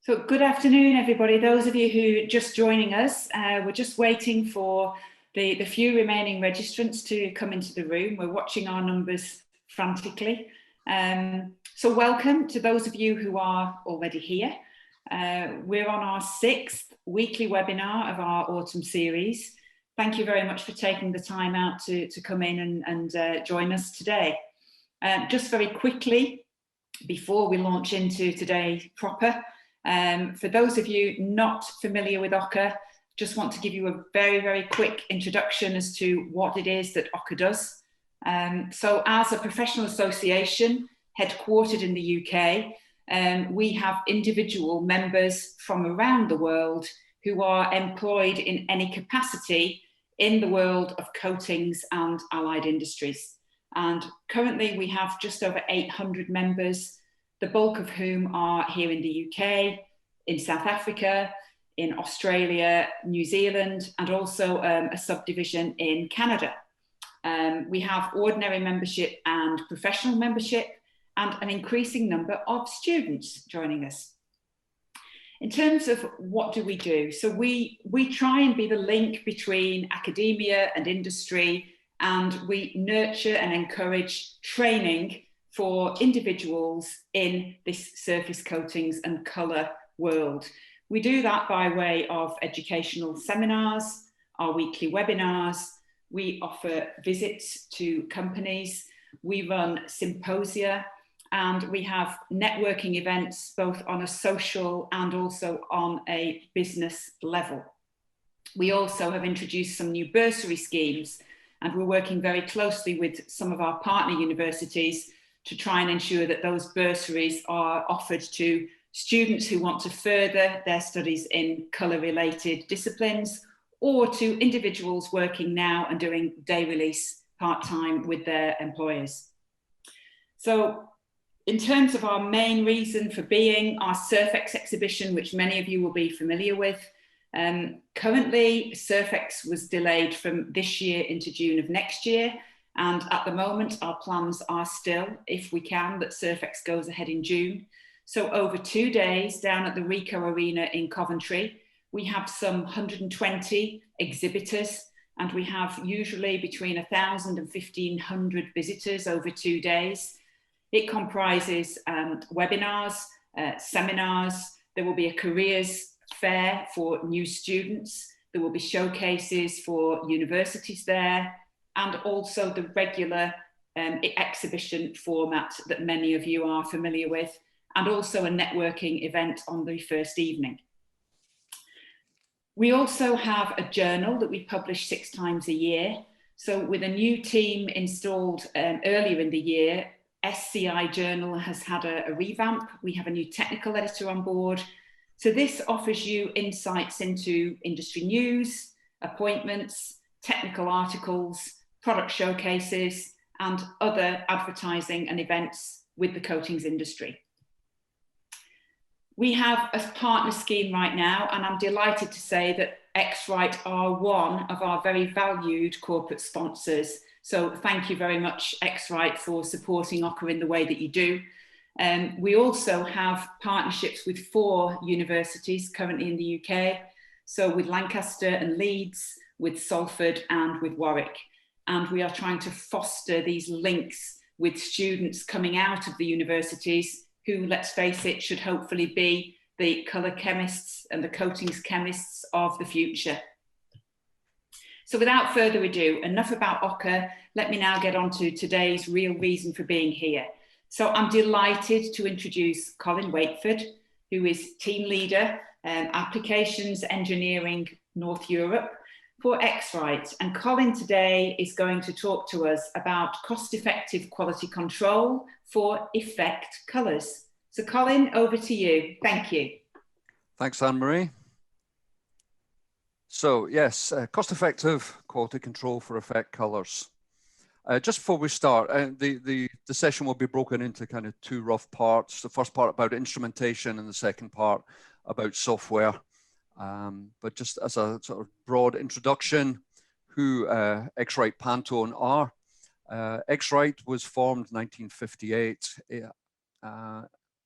So good afternoon, everybody. Those of you who are just joining us, we're just waiting for the few remaining registrants to come into the room. We're watching our numbers frantically. So welcome to those of you who are already here. We're on our 6th weekly webinar of our autumn series. Thank you very much for taking the time out to come in and join us today. Just very quickly, before we launch into today proper, for those of you not familiar with OCCA, just want to give you a very, very quick introduction as to what it is that OCCA does. So as a professional association headquartered in the UK, we have individual members from around the world who are employed in any capacity in the world of coatings and allied industries. And currently we have just over 800 members, the bulk of whom are here in the UK, in South Africa, in Australia, New Zealand, and also a subdivision in Canada. We have ordinary membership and professional membership, and an increasing number of students joining us. In terms of what do we do? So we try and be the link between academia and industry, and we nurture and encourage training for individuals in this surface coatings and colour world. We do that by way of educational seminars, our weekly webinars. We offer visits to companies. We run symposia, and we have networking events both on a social and also on a business level. We also have introduced some new bursary schemes, and we're working very closely with some of our partner universities to try and ensure that those bursaries are offered to students who want to further their studies in colour-related disciplines, or to individuals working now and doing day release part-time with their employers. So in terms of our main reason for being, our SurfX exhibition, which many of you will be familiar with, currently SurfX was delayed from this year into June of next year. And at the moment, our plans are still, if we can, that SurfX goes ahead in June. So over 2 days down at the Rico Arena in Coventry, we have some 120 exhibitors, and we have usually between 1,000 and 1,500 visitors over 2 days. It comprises webinars, seminars. There will be a careers fair for new students. There will be showcases for universities there, and also the regular exhibition format that many of you are familiar with, and also a networking event on the first evening. We also have a journal that we publish 6 times a year. So with a new team installed earlier in the year, SCI Journal has had a revamp. We have a new technical editor on board. So this offers you insights into industry news, appointments, technical articles, product showcases, and other advertising and events with the coatings industry. We have a partner scheme right now, and I'm delighted to say that X-Rite are one of our very valued corporate sponsors. So thank you very much, X-Rite, for supporting OCCA in the way that you do. We also have partnerships with 4 universities currently in the UK. So with Lancaster and Leeds, with Salford and with Warwick. And we are trying to foster these links with students coming out of the universities who, let's face it, should hopefully be the colour chemists and the coatings chemists of the future. So without further ado, enough about OCCA. Let me now get on to today's real reason for being here. So I'm delighted to introduce Colin Wakeford, who is team leader, applications engineering North Europe for X-Rite. And Colin today is going to talk to us about cost-effective quality control for effect colours. So Colin, over to you. Thank you. Thanks, Anne-Marie. So yes, cost-effective quality control for effect colours. Just before we start, the session will be broken into kind of 2 rough parts. The first part about instrumentation and the second part about software. But just as a sort of broad introduction, who X-Rite Pantone are. X-Rite was formed in 1958.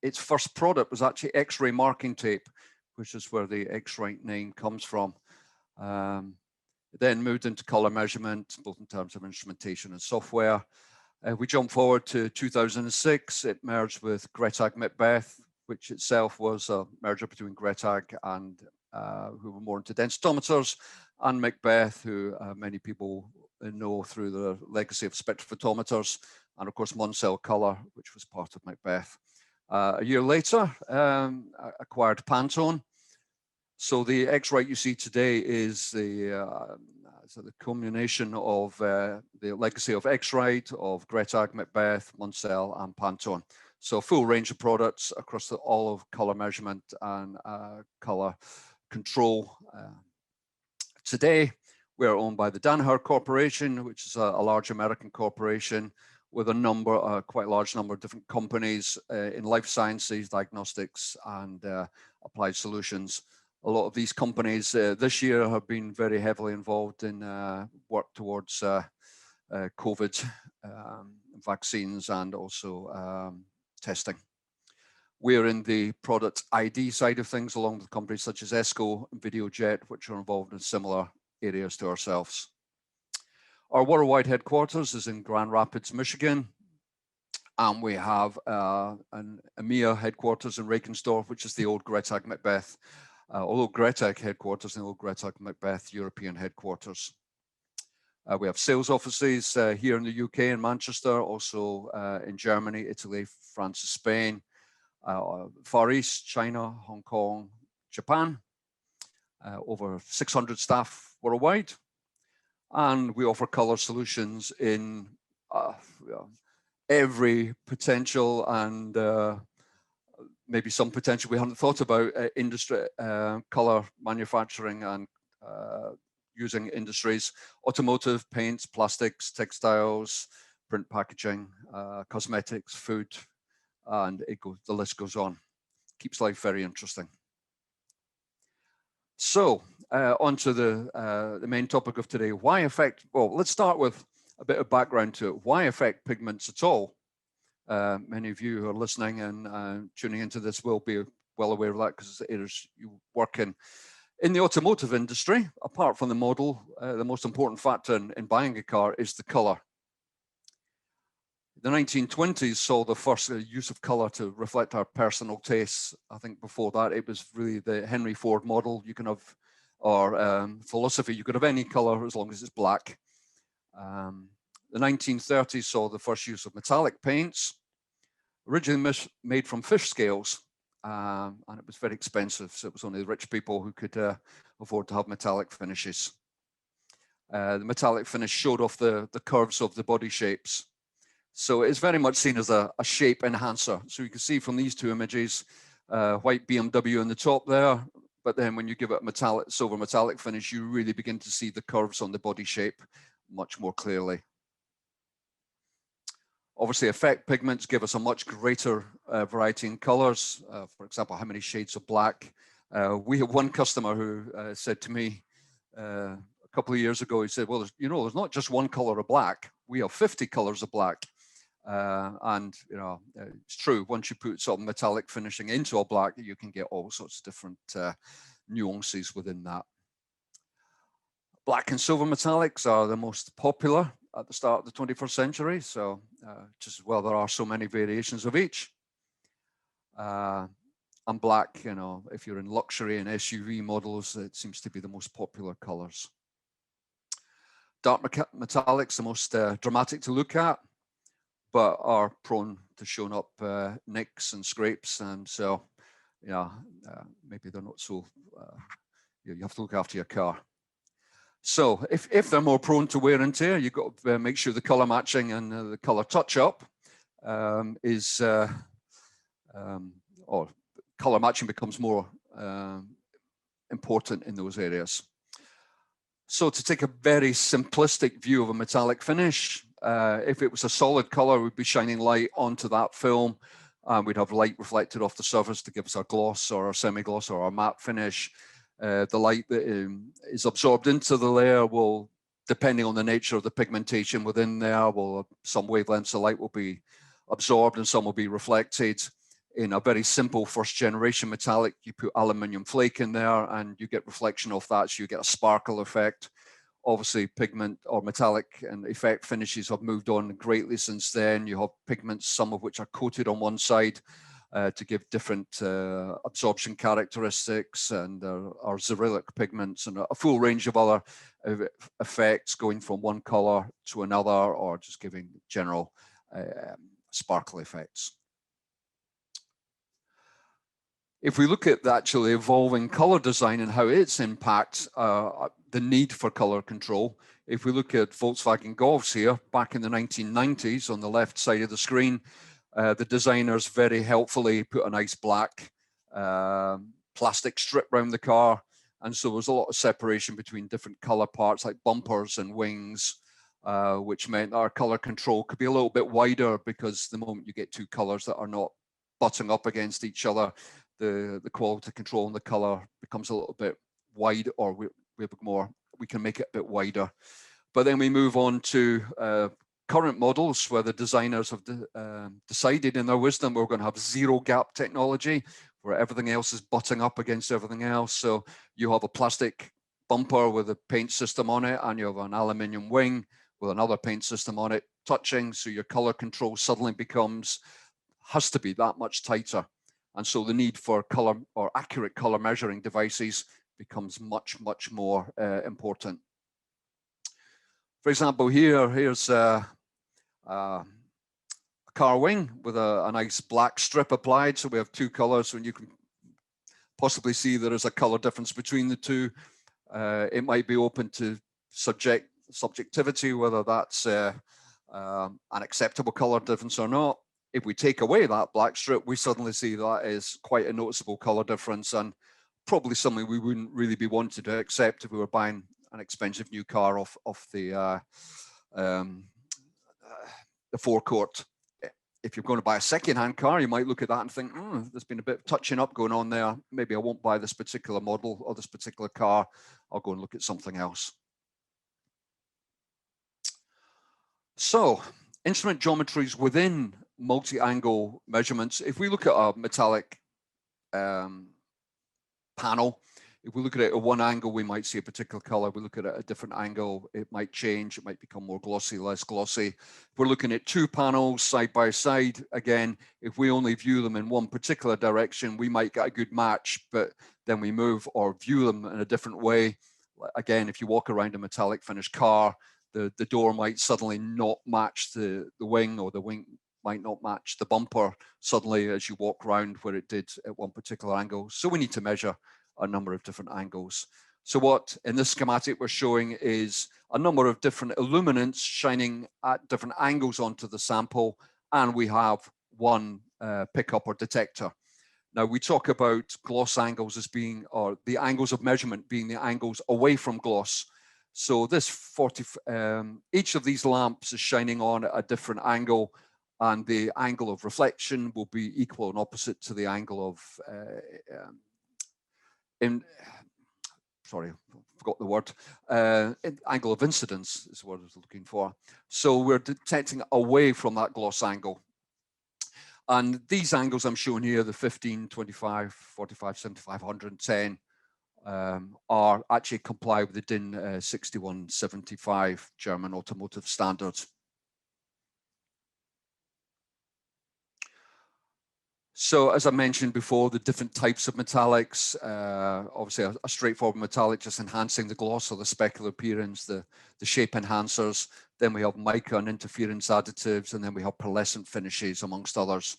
its first product was actually X-ray marking tape, which is where the X-Rite name comes from. It then moved into color measurement, both in terms of instrumentation and software. We jump forward to 2006, it merged with Gretag Macbeth, which itself was a merger between Gretag and who were more into densitometers, and Macbeth, who many people know through the legacy of spectrophotometers, and of course Munsell Color, which was part of Macbeth. A year later, acquired Pantone. So the X-Rite you see today is the culmination of the legacy of X-Rite, of Gretag, Macbeth, Munsell, and Pantone. So a full range of products across all of color measurement and color control. Today, we're owned by the Danaher Corporation, which is a large American corporation with a quite large number of different companies in life sciences, diagnostics, and applied solutions. A lot of these companies this year have been very heavily involved in work towards COVID vaccines and also testing. We're in the product ID side of things, along with companies such as ESCO and Videojet, which are involved in similar areas to ourselves. Our worldwide headquarters is in Grand Rapids, Michigan, and we have an EMEA headquarters in Reykjavik, which is the old Gretag Macbeth, although Gretag headquarters and the old Gretag Macbeth European headquarters. We have sales offices here in the UK in Manchester, also in Germany, Italy, France, Spain, Far East, China, Hong Kong, Japan, over 600 staff worldwide. And we offer color solutions in every potential and maybe some potential we hadn't thought about industry, color manufacturing and using industries, automotive, paints, plastics, textiles, print packaging, cosmetics, food, and the list goes on. Keeps life very interesting. So on to the main topic of today, why affect, well, let's start with a bit of background to it. Why affect pigments at all? Many of you who are listening and tuning into this will be well aware of that because it is you work in the automotive industry. Apart from the model, the most important factor in buying a car is the color. The 1920s saw the first use of color to reflect our personal tastes. I think before that, it was really the Henry Ford model. You can have, or philosophy, you could have any color as long as it's black. The 1930s saw the first use of metallic paints, originally made from fish scales, and it was very expensive. So it was only the rich people who could afford to have metallic finishes. The metallic finish showed off the curves of the body shapes. So it's very much seen as a shape enhancer. So you can see from these two images, white BMW on the top there, but then when you give it a silver metallic finish, you really begin to see the curves on the body shape much more clearly. Obviously, effect pigments give us a much greater variety in colors. For example, how many shades of black? We have one customer who said to me a couple of years ago, he said, well, you know, there's not just one color of black. We have 50 colors of black. And, you know, it's true. Once you put sort of metallic finishing into a black, you can get all sorts of different nuances within that. Black and silver metallics are the most popular at the start of the 21st century. So just as well, there are so many variations of each. And black, you know, if you're in luxury and SUV models, it seems to be the most popular colors. Dark metallics, the most dramatic to look at, but are prone to showing up nicks and scrapes. And so, yeah, maybe they're not so, you have to look after your car. So if they're more prone to wear and tear, you've got to make sure the color matching and the color touch-up is, or color matching becomes more important in those areas. So to take a very simplistic view of a metallic finish, if it was a solid color, we'd be shining light onto that film. We'd have light reflected off the surface to give us our gloss or our semi-gloss or our matte finish. The light that is absorbed into the layer will, depending on the nature of the pigmentation within there, some wavelengths of light will be absorbed and some will be reflected. in a very simple first generation metallic, you put aluminium flake in there and you get reflection of that, so you get a sparkle effect. Obviously, pigment or metallic and effect finishes have moved on greatly since then. You have pigments, some of which are coated on one side to give different absorption characteristics, and are xerylic pigments, and a full range of other effects going from one color to another, or just giving general sparkle effects. If we look at the actually evolving color design and how it's impacts the need for color control, if we look at Volkswagen Golfs here, back in the 1990s, on the left side of the screen, the designers very helpfully put a nice black plastic strip around the car. And so there was a lot of separation between different color parts like bumpers and wings, which meant our color control could be a little bit wider, because the moment you get two colors that are not butting up against each other, the quality control and the color becomes a little bit wide, or we can make it a bit wider. But then we move on to current models where the designers have decided in their wisdom we're going to have zero gap technology, where everything else is butting up against everything else. So you have a plastic bumper with a paint system on it, and you have an aluminium wing with another paint system on it touching. So your color control suddenly has to be that much tighter. And so the need for color or accurate color measuring devices becomes much, much more important. For example, here's a car wing with a nice black strip applied. So we have two colors, and you can possibly see there is a color difference between the two. It might be open to subjectivity, whether that's an acceptable color difference or not. If we take away that black strip, we suddenly see that is quite a noticeable color difference, and probably something we wouldn't really be wanting to accept if we were buying an expensive new car off the forecourt. If you're going to buy a second-hand car, you might look at that and think, there's been a bit of touching up going on there. Maybe I won't buy this particular model or this particular car. I'll go and look at something else. So, instrument geometries within multi-angle measurements. If we look at a metallic panel, if we look at it at one angle, we might see a particular color. We look at it at a different angle, it might change. It might become more glossy, less glossy. If we're looking at two panels side by side, again, if we only view them in one particular direction, we might get a good match, but then we move or view them in a different way. Again, if you walk around a metallic finished car, the door might suddenly not match the wing, or the wing might not match the bumper suddenly as you walk around where it did at one particular angle. So we need to measure a number of different angles. So what in this schematic we're showing is a number of different illuminants shining at different angles onto the sample, and we have one pickup or detector. Now we talk about gloss angles as being, or the angles of measurement being the angles away from gloss. So this each of these lamps is shining on at a different angle, and the angle of reflection will be equal and opposite to the angle of forgot the word. Angle of incidence is what I was looking for. So we're detecting away from that gloss angle. And these angles I'm showing here, the 15, 25, 45, 75, 110, are actually comply with the DIN 6175 German automotive standard. So as I mentioned before, the different types of metallics, obviously a straightforward metallic just enhancing the gloss or the specular appearance, the shape enhancers. Then we have mica and interference additives, and then we have pearlescent finishes, amongst others.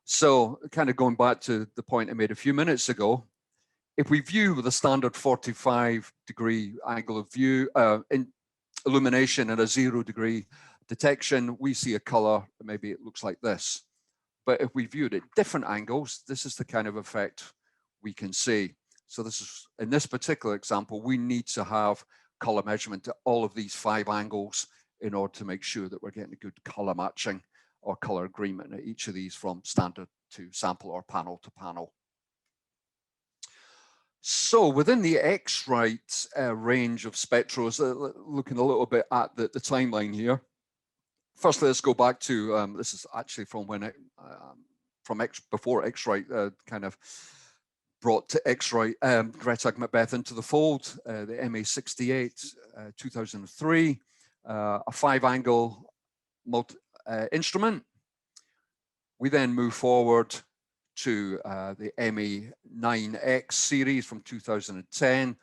So kind of going back to the point I made a few minutes ago, if we view with a standard 45-degree angle of view, in illumination and a 0-degree detection, we see a color, maybe it looks like this. But if we viewed at different angles, this is the kind of effect we can see. So this is, in this particular example, we need to have color measurement at all of these 5 angles in order to make sure that we're getting a good color matching or color agreement at each of these, from standard to sample or panel to panel. So within the X-Rite range of spectros, looking a little bit at the timeline here. Firstly, let's go back to, this is actually from when from before XRite kind of brought to XRite Greta Macbeth into the fold, the MA68 2003, a 5-angle instrument. We then move forward to the MA9X series from 2010.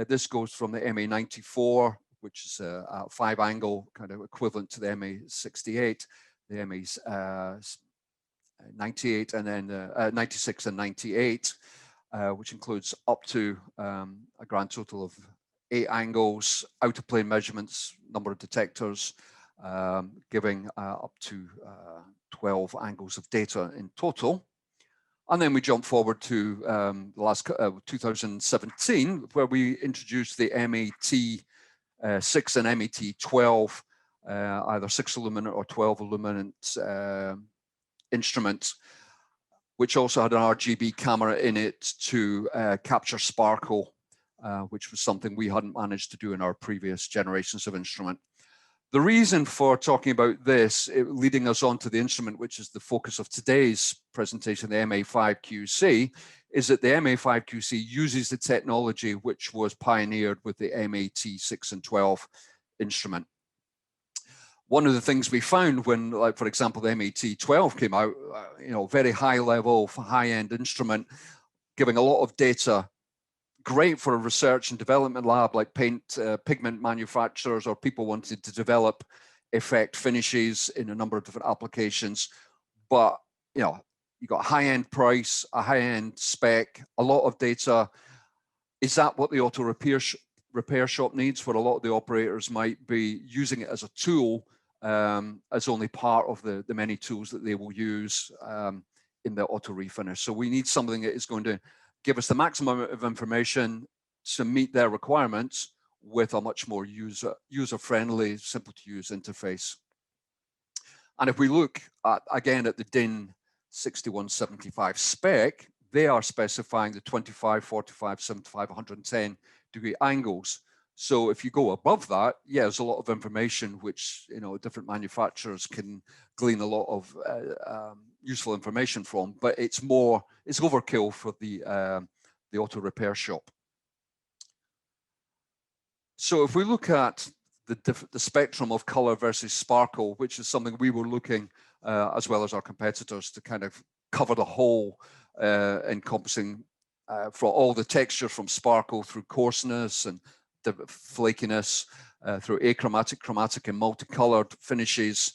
This goes from the MA94, which is a 5-angle kind of equivalent to the MA68, the MA98, and then 96 and 98, which includes up to a grand total of 8 angles, outer plane measurements, number of detectors, giving up to 12 angles of data in total. And then we jump forward to the last 2017, where we introduced the MAT6 and MAT12, either 6 illuminant or 12 illuminant instruments, which also had an RGB camera in it to capture sparkle, which was something we hadn't managed to do in our previous generations of instrument. The reason for talking about this, leading us on to the instrument, which is the focus of today's presentation, the MA5 QC, is that the MA5 QC uses the technology which was pioneered with the MAT6 and 12 instrument. One of the things we found when, like, for example, the MAT12 came out, very high level, high-end instrument, giving a lot of data, great for a research and development lab like pigment manufacturers or people wanted to develop effect finishes in a number of different applications. But, you got a high-end price, a high-end spec, a lot of data. Is that what the auto repair shop needs? For a lot of the operators might be using it as a tool, as only part of the many tools that they will use in the auto refinish. So we need something that is going to give us the maximum of information to meet their requirements with a much more user-friendly, simple-to-use interface. And if we look again at the DIN 6175 spec, they are specifying the 25, 45, 75, 110 degree angles. So if you go above that, yeah, there's a lot of information which different manufacturers can glean a lot of useful information from, but it's overkill for the auto repair shop. So if we look at the spectrum of color versus sparkle, which is something we were looking, as well as our competitors, to kind of cover the whole, encompassing for all the texture from sparkle through coarseness and the flakiness, through achromatic, chromatic, and multicolored finishes.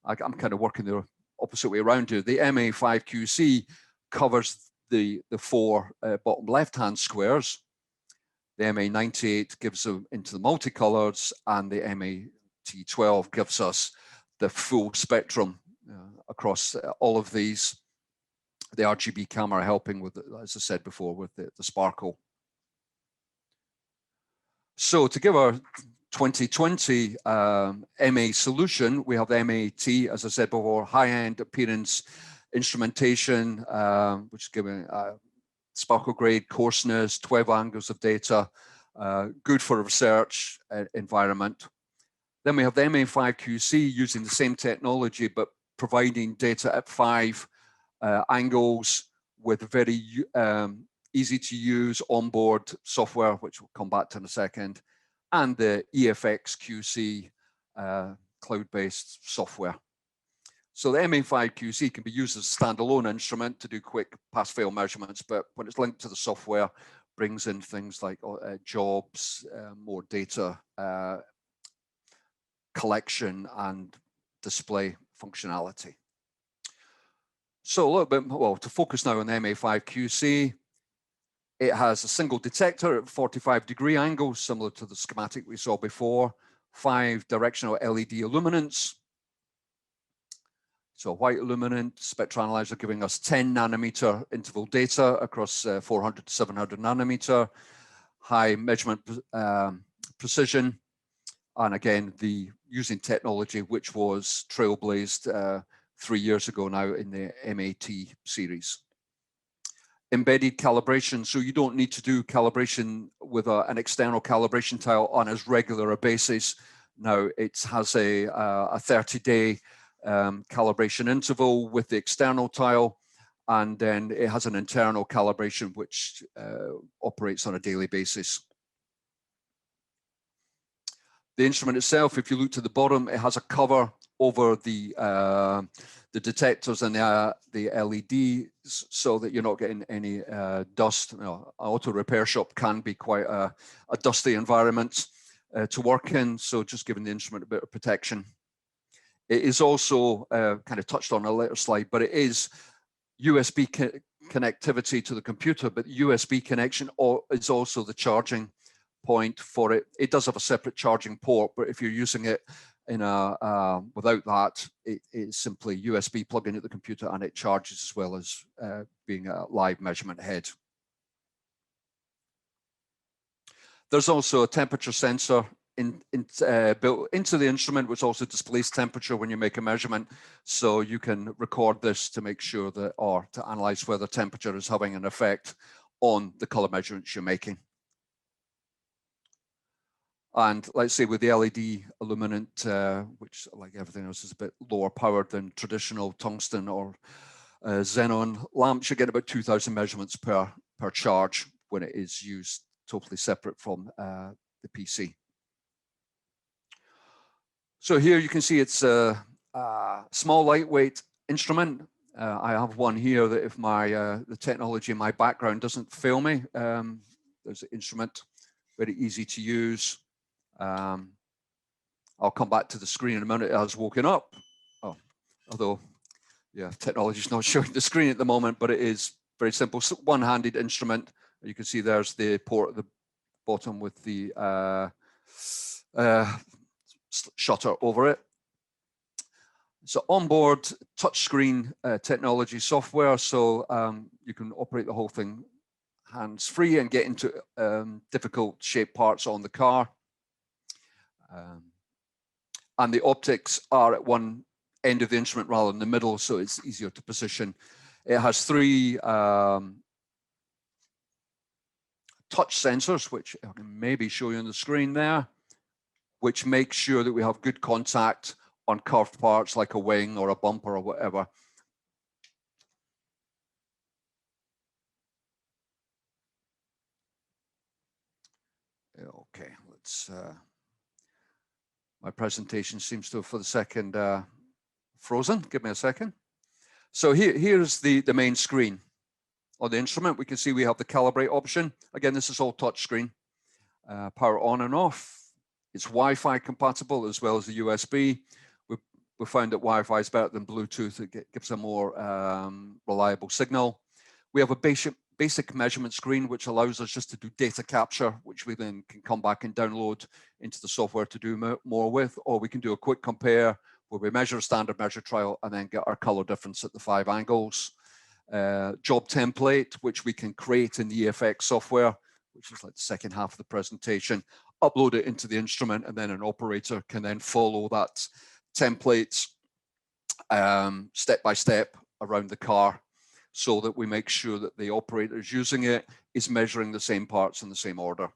I'm kind of working the opposite way around here. The MA5 QC covers the 4 bottom left-hand squares. The MA98 gives them into the multicolors, and the MAT12 gives us the full spectrum across all of these. The RGB camera helping with, as I said before, with the sparkle. So to give our 2020 MA solution, we have the MAT, as I said before, high-end appearance instrumentation, which is giving sparkle grade, coarseness, 12 angles of data, good for a research environment. Then we have the MA5 QC using the same technology, but providing data at 5 angles with very easy to use onboard software, which we'll come back to in a second, and the EFX QC cloud-based software. So the MA5 QC can be used as a standalone instrument to do quick pass-fail measurements, but when it's linked to the software, brings in things like jobs, more data collection and display functionality. So a little bit, well, to focus now on the MA5 QC, it has a single detector at 45 degree angle, similar to the schematic we saw before, 5 directional LED illuminants. So a white illuminant spectral analyzer giving us 10 nanometer interval data across 400 to 700 nanometer, high measurement precision, and again, using technology which was trailblazed 3 years ago now in the MAT series. Embedded calibration, so you don't need to do calibration with an external calibration tile on as regular a basis. Now it has a 30-day calibration interval with the external tile, and then it has an internal calibration which operates on a daily basis. The instrument itself, if you look to the bottom, it has a cover over the detectors and the LEDs so that you're not getting any dust. You know, an auto repair shop can be quite a dusty environment to work in, so just giving the instrument a bit of protection. It is also kind of touched on a later slide, but it is USB connectivity to the computer, but USB connection is also the charging point for it. It does have a separate charging port, but if you're using it in without that, it is simply USB plug into the computer and it charges as well as being a live measurement head. There's also a temperature sensor built into the instrument, which also displays temperature when you make a measurement. So you can record this to make sure that, or to analyze whether temperature is having an effect on the color measurements you're making. And let's say with the LED illuminant, which like everything else is a bit lower powered than traditional tungsten or xenon lamps, you get about 2,000 measurements per charge when it is used totally separate from the PC. So here you can see it's a small, lightweight instrument. I have one here that if the technology in my background doesn't fail me, there's an instrument, very easy to use. I'll come back to the screen in a minute. It has woken up. Oh, although, yeah, technology is not showing the screen at the moment, but it is very simple. So one-handed instrument. You can see there's the port at the bottom with the shutter over it. So onboard touchscreen technology software, so you can operate the whole thing hands-free and get into difficult shaped parts on the car. And the optics are at one end of the instrument rather than the middle, so it's easier to position. It has 3 touch sensors, which I can maybe show you on the screen there, which make sure that we have good contact on curved parts like a wing or a bumper or whatever. Okay, let's, my presentation seems to have for the second frozen. Give me a second. So here's the main screen. On the instrument, we can see we have the calibrate option. Again, this is all touch screen. Power on and off. It's Wi-Fi compatible as well as the USB. We found that Wi-Fi is better than Bluetooth. It gives a more reliable signal. We have a basic measurement screen, which allows us just to do data capture, which we then can come back and download into the software to do more with, or we can do a quick compare where we measure a standard measure trial and then get our color difference at the 5 angles. Job template, which we can create in the EFX software, which is like the second half of the presentation, upload it into the instrument, and then an operator can then follow that template step by step around the car, so that we make sure that the operator is using it is measuring the same parts in the same order.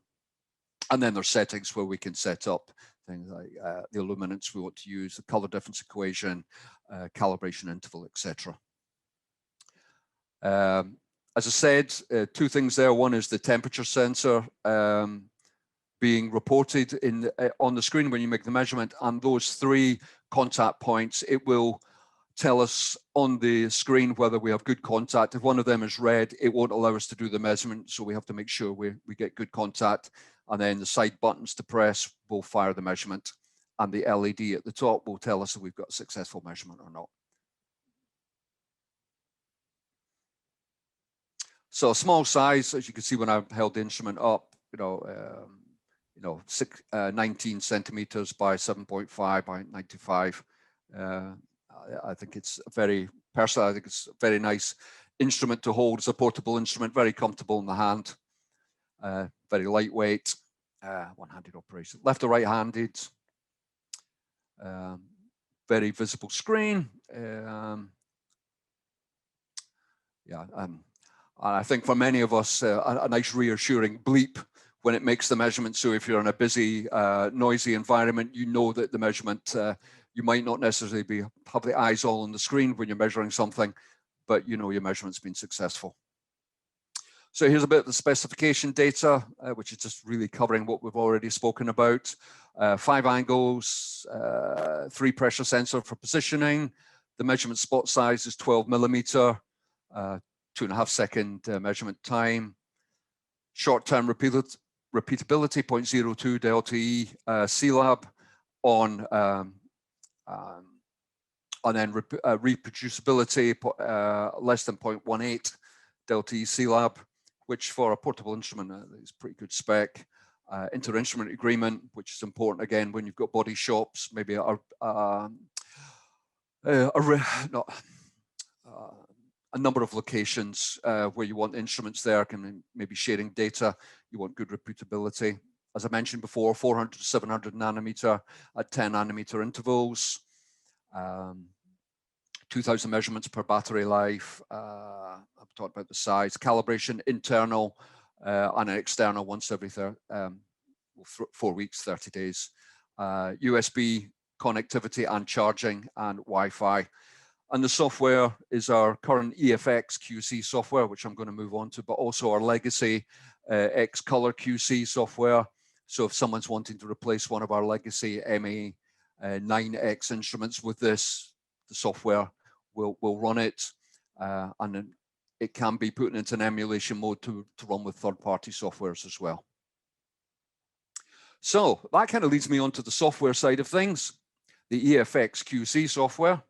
And then there's settings where we can set up things like the illuminance we want to use, the color difference equation, calibration interval, etc. As I said, 2 things there. One is the temperature sensor being reported on the screen when you make the measurement, and those 3 contact points, it will tell us on the screen whether we have good contact. If one of them is red, it won't allow us to do the measurement, so we have to make sure we get good contact, and then the side buttons to press will fire the measurement, and the LED at the top will tell us if we've got a successful measurement or not. So a small size, as you can see when I held the instrument up, 19 centimeters by 7.5 by 95. I think it's personally, I think it's a very nice instrument to hold. It's a portable instrument, very comfortable in the hand, very lightweight, one-handed operation. Left or right-handed, very visible screen. I think for many of us, a nice reassuring bleep when it makes the measurement. So if you're in a busy, noisy environment, you know that the measurement, you might not necessarily have the eyes all on the screen when you're measuring something, but you know your measurement's been successful. So here's a bit of the specification data, which is just really covering what we've already spoken about. 5 angles, 3 pressure sensor for positioning. The measurement spot size is 12 millimeter, 2.5 second measurement time. Short-term repeatability, 0.02 delta E C-lab on, and then reproducibility, less than 0.18 delta E C-lab, which for a portable instrument is pretty good spec. Inter-instrument agreement, which is important again when you've got body shops, maybe a number of locations where you want instruments there, can maybe sharing data, you want good repeatability. As I mentioned before, 400 to 700 nanometer at 10 nanometer intervals. 2,000 measurements per battery life. I've talked about the size, calibration, internal and external once every 4 weeks, 30 days. USB connectivity and charging and Wi-Fi. And the software is our current EFX QC software, which I'm going to move on to, but also our legacy X Color QC software. So if someone's wanting to replace one of our legacy MA9X instruments with this, the software will run it, and then it can be put into an emulation mode to run with third-party softwares as well. So that kind of leads me on to the software side of things, the EFX QC software.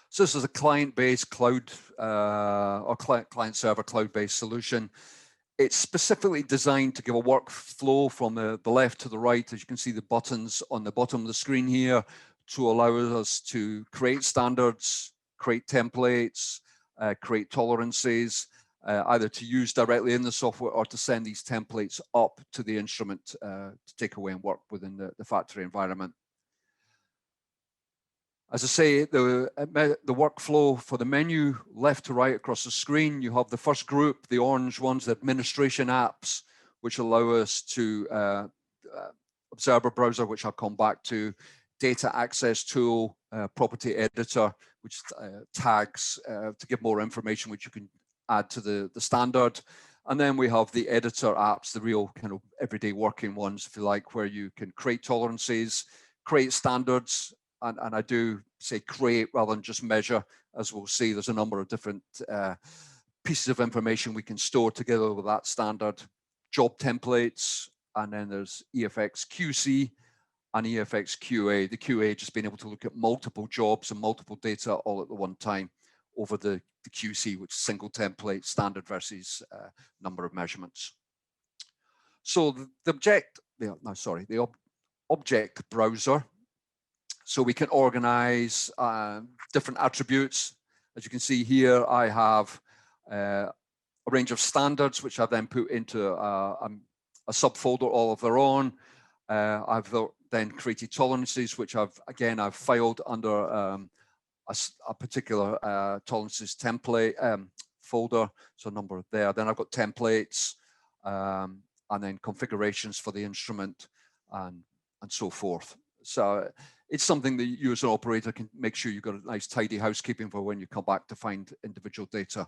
So this is a client-based cloud or client-server cloud-based solution. It's specifically designed to give a workflow from the left to the right. As you can see, the buttons on the bottom of the screen here to allow us to create standards, create templates, create tolerances, either to use directly in the software or to send these templates up to the instrument to take away and work within the factory environment. As I say, the workflow for the menu, left to right across the screen, you have the first group, the orange ones, the administration apps, which allow us to observer browser, which I'll come back to, data access tool, property editor, which tags to give more information, which you can add to the standard. And then we have the editor apps, the real kind of everyday working ones, if you like, where you can create tolerances, create standards, and I do say create rather than just measure. As we'll see, there's a number of different pieces of information we can store together with that standard. Job templates, and then there's EFX QC and EFX QA. The QA just being able to look at multiple jobs and multiple data all at the one time over the QC, which is single template, standard versus number of measurements. So the object browser. So we can organize different attributes. As you can see here, I have a range of standards, which I then put into a subfolder all of their own. I've then created tolerances, which I've filed under a particular tolerances template folder. So a number there. Then I've got templates and then configurations for the instrument and so forth. So it's something that you as an operator can make sure you've got a nice tidy housekeeping for when you come back to find individual data.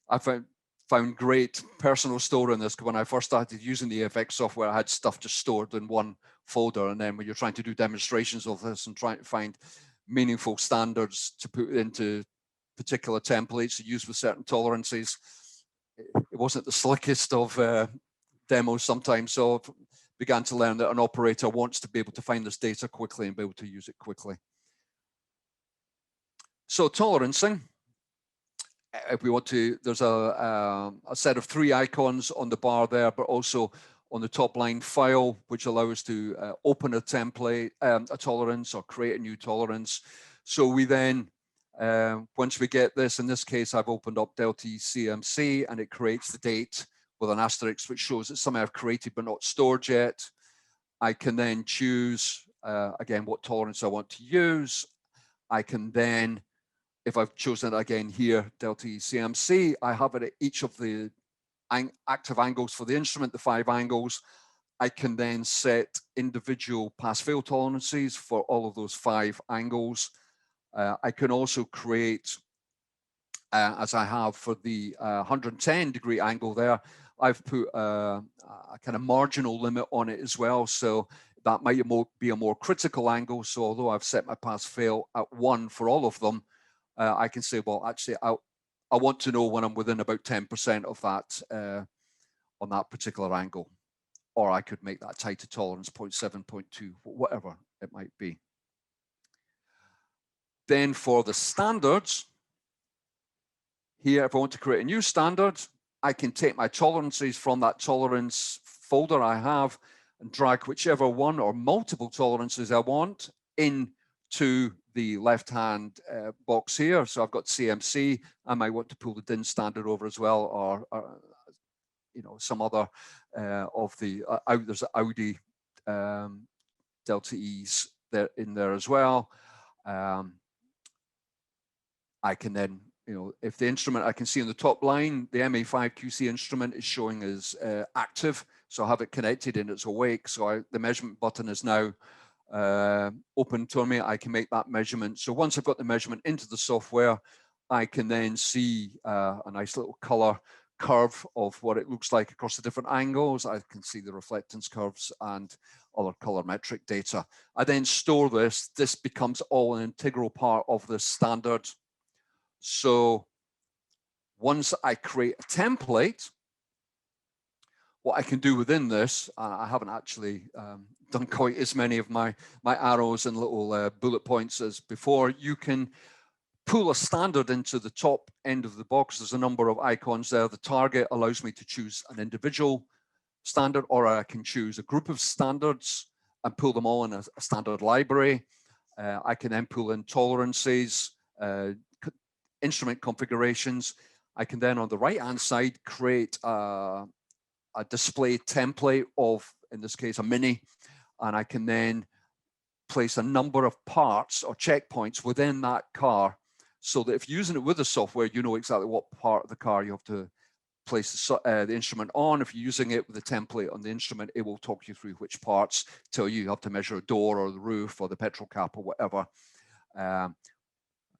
I found great personal store in this. When I first started using the EFX software, I had stuff just stored in one folder. And then when you're trying to do demonstrations of this and trying to find meaningful standards to put into particular templates to use with certain tolerances, it wasn't the slickest of demos sometimes. So began to learn that an operator wants to be able to find this data quickly and be able to use it quickly. So tolerancing, if we want to, there's a set of 3 icons on the bar there, but also on the top line file, which allows us to open a template, a tolerance, or create a new tolerance. So we then, once we get this, in this case, I've opened up Delta CMC and it creates the date with an asterisk, which shows that something I've created but not stored yet. I can then choose, again, what tolerance I want to use. I can then, if I've chosen it again here, Delta CMC, I have it at each of the active angles for the instrument, the 5 angles. I can then set individual pass-fail tolerances for all of those 5 angles. I can also create, as I have for the 110-degree angle there, I've put a kind of marginal limit on it as well. So that might be a more critical angle. So although I've set my pass-fail at 1 for all of them, I can say, well, actually, I want to know when I'm within about 10% of that on that particular angle. Or I could make that tighter tolerance 0.7, 0.2, whatever it might be. Then for the standards, here, if I want to create a new standard, I can take my tolerances from that tolerance folder I have and drag whichever one or multiple tolerances I want into the left-hand box here. So I've got CMC. I might want to pull the DIN standard over as well, or you know, some other of the there's Audi delta E's there in there as well. I can then, you know, if the instrument I can see in the top line, the MA5 QC instrument is showing as active, so I have it connected and it's awake. So the measurement button is now open to me. I can make that measurement. So once I've got the measurement into the software, I can then see a nice little color curve of what it looks like across the different angles. I can see the reflectance curves and other colorimetric data. I then store this. This becomes all an integral part of the standard. So once I create a template, what I can do within this, I haven't actually done quite as many of my arrows and little bullet points as before. You can pull a standard into the top end of the box. There's a number of icons there. The target allows me to choose an individual standard, or I can choose a group of standards and pull them all in a standard library. I can then pull in tolerances, instrument configurations. I can then on the right-hand side create a display template of, in this case, a mini, and I can then place a number of parts or checkpoints within that car, so that if you're using it with the software, you know exactly what part of the car you have to place the instrument on. If you're using it with a template on the instrument, it will talk you through which parts, tell you have to measure a door or the roof or the petrol cap or whatever.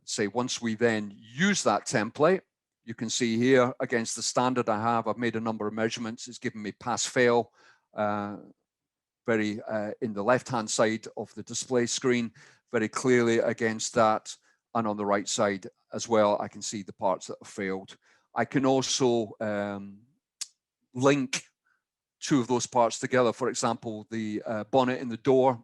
Say once we then use that template, you can see here against the standard I have, I've made a number of measurements. It's given me pass-fail very in the left-hand side of the display screen, very clearly against that. And on the right side as well, I can see the parts that have failed. I can also link two of those parts together. For example, the bonnet in the door,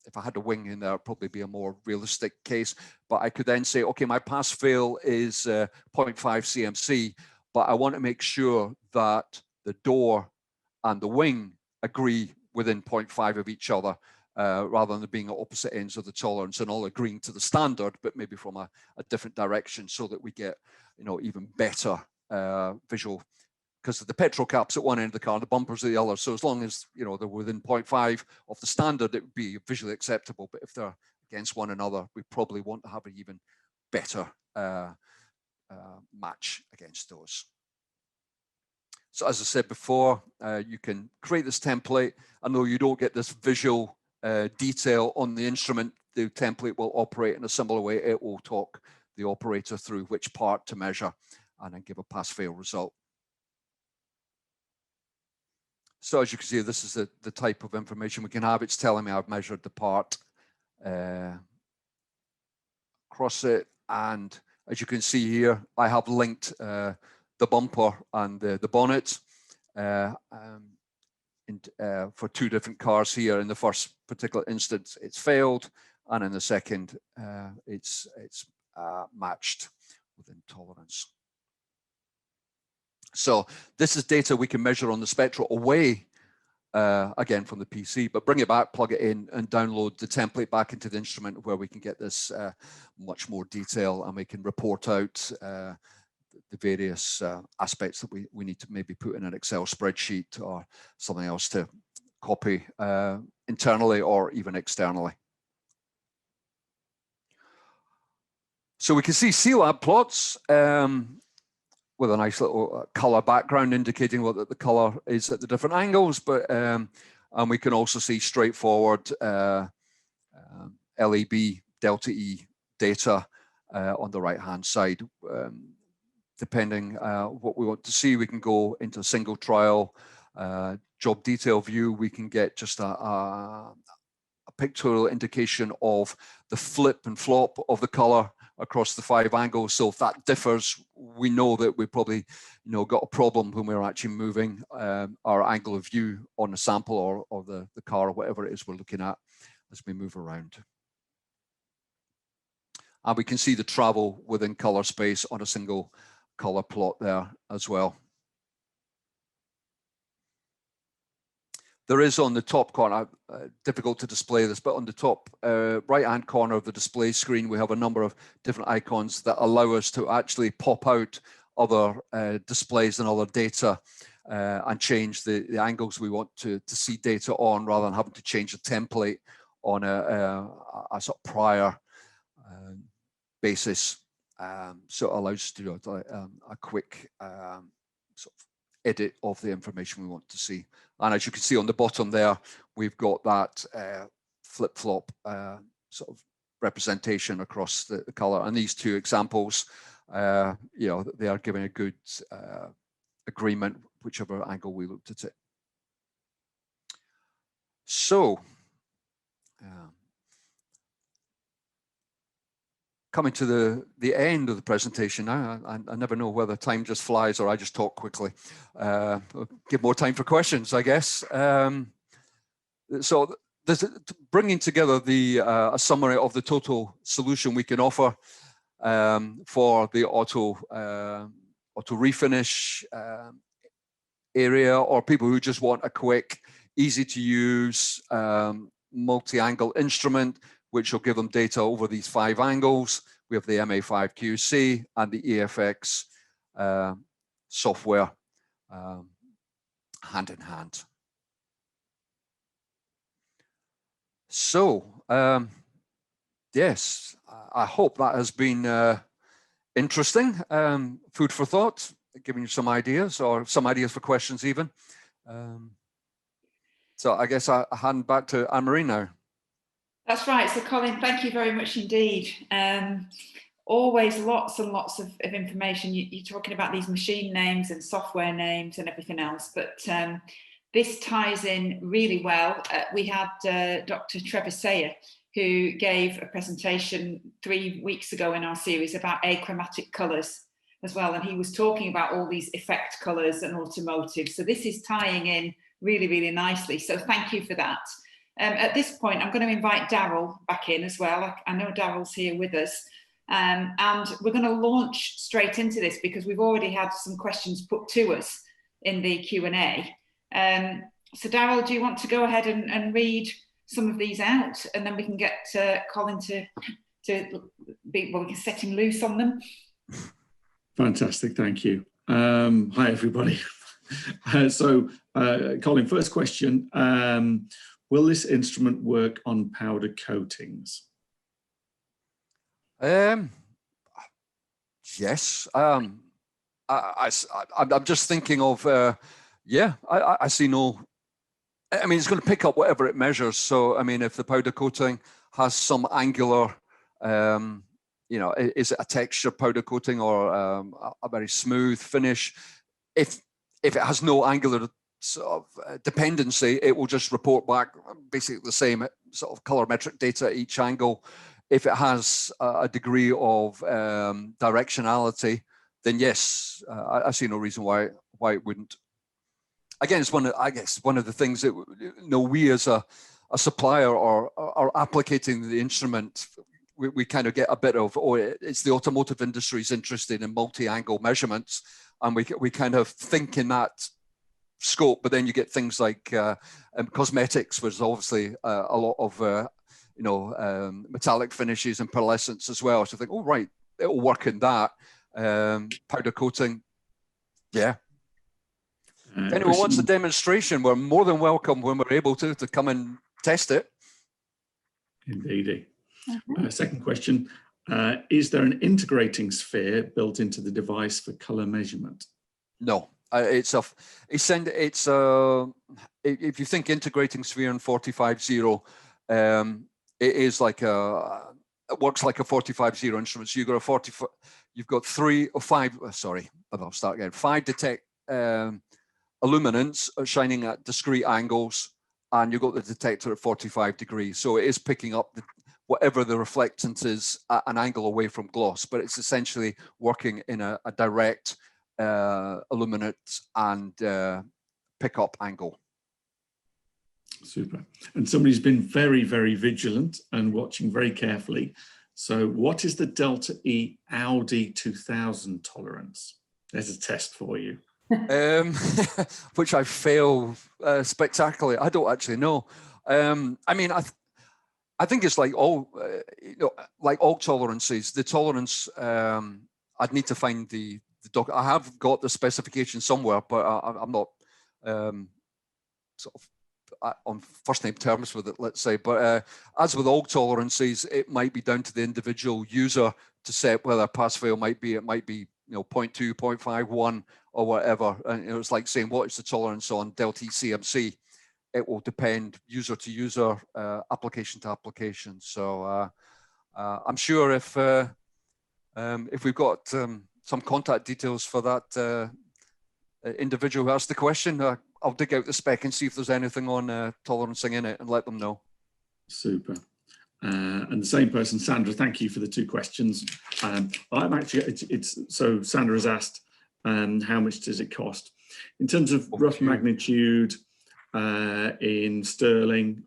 if I had a wing in there, it'd probably be a more realistic case. But I could then say, okay, my pass-fail is 0.5 CMC, but I want to make sure that the door and the wing agree within 0.5 of each other, rather than being at opposite ends of the tolerance and all agreeing to the standard, but maybe from a different direction, so that we get, you know, even better visual. Because the petrol cap's at one end of the car, the bumpers at the other. So as long as, you know, they're within 0.5 of the standard, it would be visually acceptable. But if they're against one another, we probably want to have an even better match against those. So as I said before, you can create this template. And though you don't get this visual detail on the instrument, the template will operate in a similar way. It will talk the operator through which part to measure and then give a pass-fail result. So as you can see, this is the type of information we can have. It's telling me I've measured the part across it. And as you can see here, I have linked the bumper and the bonnet for two different cars here. In the first particular instance, it's failed. And in the second, it's matched within tolerance. So this is data we can measure on the Spectral away, again, from the PC, but bring it back, plug it in, and download the template back into the instrument, where we can get this much more detail, and we can report out the various aspects that we need to maybe put in an Excel spreadsheet or something else to copy internally or even externally. So we can see CLAB plots with a nice little color background indicating what the color is at the different angles, but and we can also see straightforward LEB delta E data on the right hand side. Depending what we want to see, we can go into a single trial, job detail view. We can get just a pictorial indication of the flip and flop of the color across the 5 angles. So if that differs, we know that we probably got a problem when we're actually moving our angle of view on a sample or the car or whatever it is we're looking at as we move around. And we can see the travel within color space on a single color plot there as well. There is on the top corner, difficult to display this, but on the top right-hand corner of the display screen, we have a number of different icons that allow us to actually pop out other displays and other data and change the angles we want to see data on, rather than having to change a template on a sort of prior basis. So it allows us to do a quick sort of edit of the information we want to see. And as you can see on the bottom there, we've got that flip-flop sort of representation across the color. And these 2 examples, they are giving a good agreement, whichever angle we looked at it. So, coming to the end of the presentation now. I never know whether time just flies or I just talk quickly. Give more time for questions, I guess. So there's bringing together a summary of the total solution we can offer for the auto refinish area, or people who just want a quick, easy to use multi-angle instrument, which will give them data over these 5 angles. We have the MA5 QC and the EFX software hand in hand. So, yes, I hope that has been interesting, food for thought, giving you some ideas, or some ideas for questions even. So I guess I hand back to Anne-Marie now. That's right. So Colin, thank you very much indeed. Always lots and lots of information. You're talking about these machine names and software names and everything else, but this ties in really well. We had Dr. Trevor Sayer, who gave a presentation 3 weeks ago in our series about achromatic colours as well, and he was talking about all these effect colours and automotive. So this is tying in really, really nicely. So thank you for that. At this point, I'm going to invite Daryl back in as well. I know Daryl's here with us. And we're going to launch straight into this because we've already had some questions put to us in the Q&A. So Daryl, do you want to go ahead and read some of these out, and then we can get Colin to we can set him loose on them? Fantastic, thank you. Hi everybody. Colin, first question. Will this instrument work on powder coatings? Yes. I'm just thinking of, yeah, I see no, I mean, it's going to pick up whatever it measures. So, I mean, if the powder coating has some angular, is it a texture powder coating or a very smooth finish? If it has no angular sort of dependency, it will just report back basically the same sort of colorimetric data at each angle. If it has a degree of directionality, then yes, I see no reason why it wouldn't. Again, it's one of the things that we as a supplier are applicating the instrument. We kind of get a bit of, it's the automotive industry's interested in multi-angle measurements, and we kind of think in that scope. But then you get things like cosmetics, which is obviously a lot of metallic finishes and pearlescence as well. So I think, oh right, it'll work in that. Powder coating, yeah. If anyone wants a demonstration, we're more than welcome when we're able to come and test it. Indeedy. Second question, is there an integrating sphere built into the device for color measurement? No, if you think integrating sphere in 450, it is like a it works like a 45-0 instrument. So you've got a 45, you've got 3 or 5, sorry, I'll start again. 5 detect illuminants shining at discrete angles, and you've got the detector at 45 degrees. So it is picking up whatever the reflectance is at an angle away from gloss, but it's essentially working in a direct illuminate and pickup angle. Super. And somebody's been very, very vigilant and watching very carefully. So what is the Delta E Audi 2000 tolerance? There's a test for you. Which I fail spectacularly. I don't actually know. I mean, I think it's like all, like all tolerances. The tolerance, I'd need to find the doc. I have got the specification somewhere, but I'm not sort of on first name terms with it, let's say. But as with all tolerances, it might be down to the individual user to set whether pass fail might be. It might be 0.2, 0.5, 1, or whatever. And it's like saying what is the tolerance on Delta E CMC. It will depend user to user, application to application. So I'm sure if we've got some contact details for that individual who asked the question, I'll dig out the spec and see if there's anything on tolerancing in it and let them know. Super. And the same person, Sandra, thank you for the 2 questions. I'm actually, so Sandra has asked, how much does it cost? In terms of rough magnitude in sterling,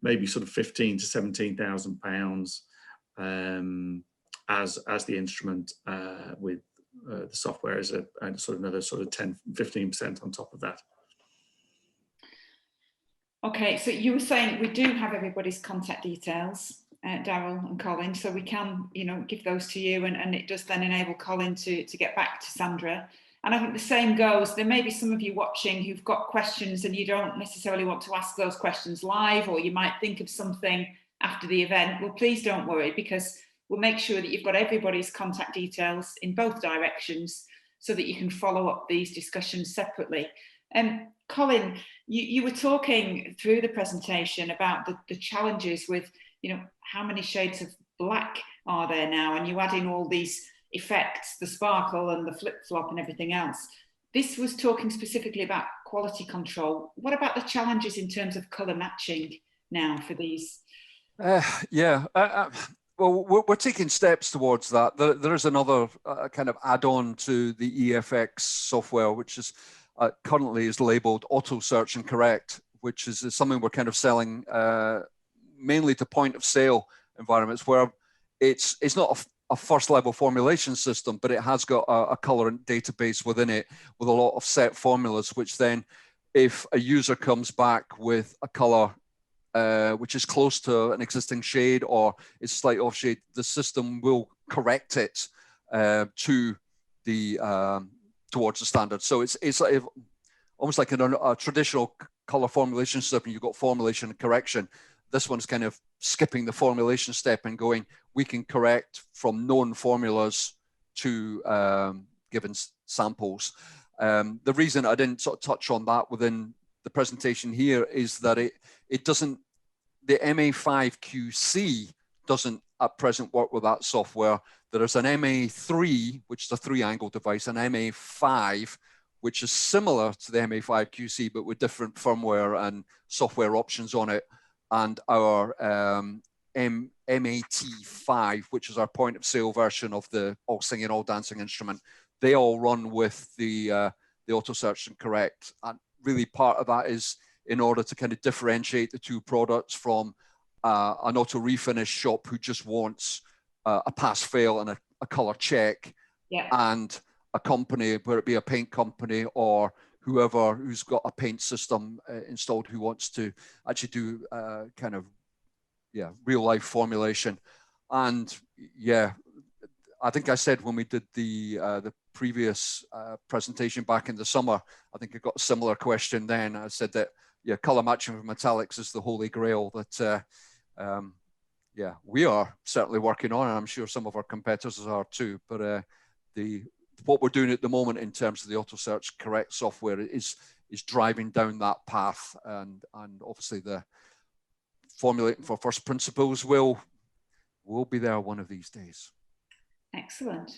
maybe sort of 15 to 17,000 pounds as the instrument with the software as and sort of another sort of 10-15% on top of that. Okay, so you were saying we do have everybody's contact details, Daryl and Colin, so we can, give those to you, and it does then enable Colin to get back to Sandra. And I think the same goes, there may be some of you watching who've got questions and you don't necessarily want to ask those questions live, or you might think of something after the event. Well, please don't worry, because we'll make sure that you've got everybody's contact details in both directions so that you can follow up these discussions separately. Colin, you were talking through the presentation about the challenges with, how many shades of black are there now, and you add in all these effects, the sparkle and the flip-flop and everything else. This was talking specifically about quality control. What about the challenges in terms of colour matching now for these? Well, we're taking steps towards that. There is another kind of add-on to the EFX software, which is currently is labeled Auto Search and Correct, which is something we're kind of selling mainly to point of sale environments where it's not a first level formulation system, but it has got a colorant database within it with a lot of set formulas, which then if a user comes back with a color which is close to an existing shade or is slightly off shade, the system will correct it to the towards the standard. So it's like almost like a traditional color formulation system. You've got formulation and correction. This one's kind of skipping the formulation step and going, we can correct from known formulas to given samples. The reason I didn't sort of touch on that within the presentation here is that it doesn't, the MA5 QC doesn't at present work with that software. There is an MA3, which is a 3-angle device, an MA5, which is similar to the MA5 QC, but with different firmware and software options on it. And our MAT5, which is our point of sale version of the all singing, all dancing instrument, they all run with the Auto Search and Correct. And really part of that is in order to kind of differentiate the 2 products from an auto refinish shop who just wants a pass fail and a color check, and a company, whether it be a paint company or whoever who's got a paint system installed who wants to actually do kind of real life formulation. And I think I said when we did the previous presentation back in the summer, I think I got a similar question then. I said that color matching with metallics is the holy grail that we are certainly working on, and I'm sure some of our competitors are too. But what we're doing at the moment in terms of the Auto Search Correct software is driving down that path, and obviously the formulating for first principles will we'll be there one of these days. Excellent.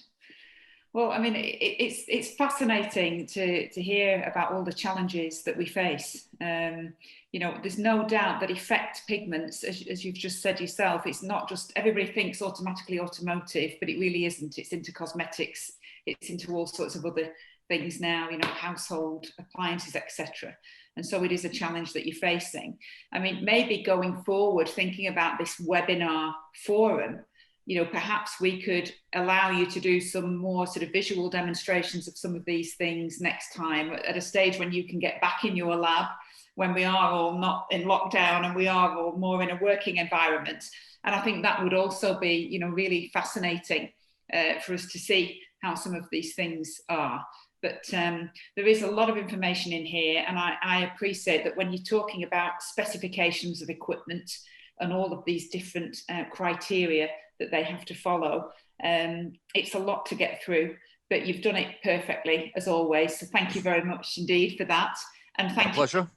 Well, I mean, it's fascinating to hear about all the challenges that we face. You know, there's no doubt that effect pigments, as you've just said yourself, it's not just, everybody thinks automatically automotive, but it really isn't. It's into cosmetics, it's into all sorts of other things now, you know, household appliances, etc. And so it is a challenge that you're facing. I mean, maybe going forward, thinking about this webinar forum, you know, perhaps we could allow you to do some more sort of visual demonstrations of some of these things next time at a stage when you can get back in your lab, when we are all not in lockdown and we are all more in a working environment. And I think that would also be, you know, really fascinating for us to see how some of these things are. But there is a lot of information in here, and I appreciate that when you're talking about specifications of equipment and all of these different criteria that they have to follow, it's a lot to get through, but you've done it perfectly as always. So thank you very much indeed for that. And thank you. Pleasure.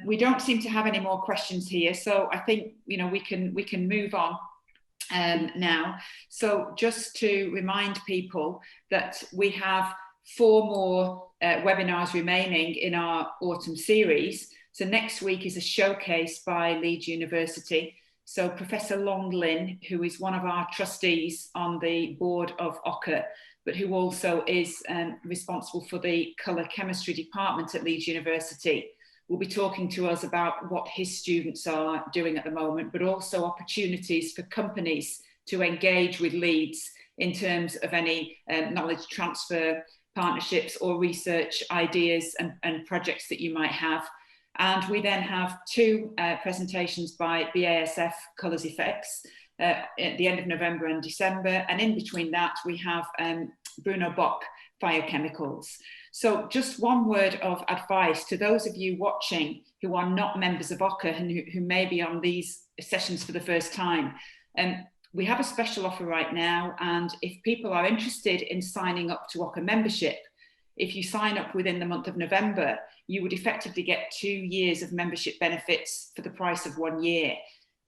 We don't seem to have any more questions here, so I think, you know, we can move on now. So just to remind people that we have 4 more webinars remaining in our autumn series. So next week is a showcase by Leeds University. So Professor Long Lin, who is one of our trustees on the board of OCCA, but who also is responsible for the colour chemistry department at Leeds University, will be talking to us about what his students are doing at the moment, but also opportunities for companies to engage with Leeds in terms of any knowledge transfer, partnerships or research ideas and projects that you might have. And we then have 2 presentations by BASF Colours Effects at the end of November and December. And in between that, we have Bruno Bock Biochemicals. So just one word of advice to those of you watching who are not members of OCCA and who may be on these sessions for the first time. We have a special offer right now, and if people are interested in signing up to OCCA membership, if you sign up within the month of November, you would effectively get 2 years of membership benefits for the price of 1 year.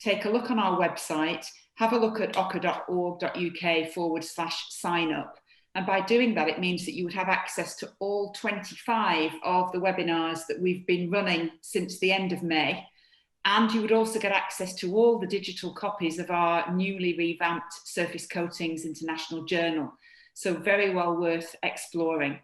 Take a look on our website, have a look at occa.org.uk/sign up. And by doing that, it means that you would have access to all 25 of the webinars that we've been running since the end of May. And you would also get access to all the digital copies of our newly revamped Surface Coatings International Journal. So very well worth exploring.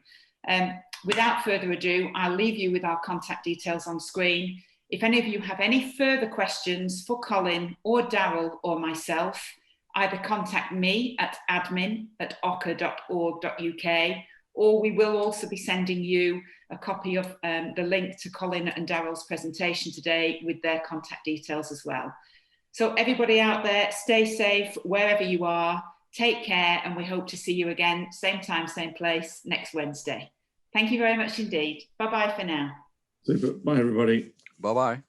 Without further ado, I'll leave you with our contact details on screen. If any of you have any further questions for Colin or Daryl or myself, either contact me at admin@occa.org.uk, or we will also be sending you a copy of the link to Colin and Daryl's presentation today with their contact details as well. So everybody out there, stay safe wherever you are, take care, and we hope to see you again, same time, same place, next Wednesday. Thank you very much indeed. Bye-bye for now. Super. Bye, everybody. Bye-bye.